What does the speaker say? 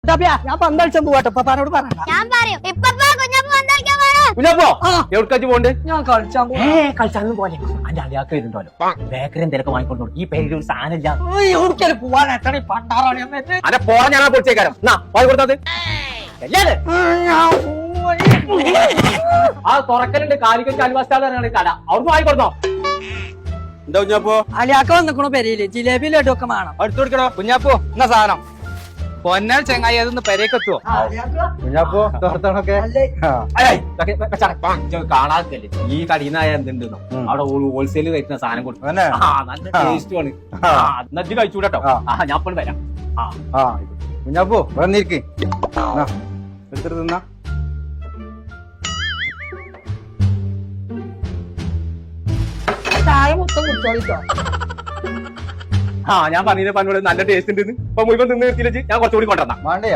ഞാൻ പന്തളിച്ചാൻ പോവാട്ടോ പപ്പാനോട് പറയണ്ട. ഞാൻ പറയും ഇപ്പപ്പാ കുഞ്ഞപ്പ പന്തളിക്കാൻ പോണോ? കുഞ്ഞപ്പോ എവിടേക്കാച്ച് പോണ്ട്? ഞാൻ കളിച്ചാൻ പോവാ. കളിച്ചാലും പോലെ അന്റെ അളിയാക്ക് വരുന്നുണ്ടല്ലോ. ബേക്കറി എന്തൊക്കെ വാങ്ങിക്കൊണ്ടു. ഈ പേരിൽ ഒരു സാധനം ഇല്ല. എവിടേക്കാലും പോവാൻ എത്ര പണ്ടാറാണ് എന്നിട്ട് അന്റെ പോറ ഞാൻ പൊളിച്ചേക്കാരം. വാങ്ങി കൊടുത്തത് ആ തുറക്കലുണ്ട്. കാലിക്കറ്റ് അൽവാസ്റ്റാണ് കട. അവിടുന്ന് വാങ്ങിക്കൊടുത്തോ? എന്താ കുഞ്ഞാപ്പോ? അലിയാക്ക വന്നിക്കണോ പെരയില് ജിലേബി ലഡുവൊക്കെ വേണം. അടുത്ത് കൊടുക്കണോ കുഞ്ഞാപ്പോ? എന്നാ സാധനം പൊന്നാൽ ചെങ്ങായി അതൊന്ന് പെരേക്കെത്തുവോ? കുഞ്ഞാപ്പോ തോർത്തണൊക്കെ കാണാതില്ലേ ഈ കടീന്നായ എന്തുണ്ടെന്നോ അവിടെ ഹോൾസെയിൽ കഴിക്കുന്ന സാധനം കൊടുക്കും. നല്ല ടേസ്റ്റ് ആണ്. നജ്ജ് കഴിച്ചൂടട്ടോ. ഞാൻ ഇപ്പോൾ വരാം. കുഞ്ഞാപ്പോ വന്നിരിക്ക് എടുത്തിട്ട് തിന്നാ. ചായ മൊത്തം കുടിച്ചോളിട്ടോ. ഞാൻ പറഞ്ഞ പന്നോട് നല്ല ടേസ്റ്റ് ഉണ്ട്. ഇപ്പൊ മുഴുവൻ തിന്ന് നിർത്തിയില്ലേ ഞാൻ കുറച്ചുകൂടി കൊണ്ടുവന്നാ വേണ്ടേ?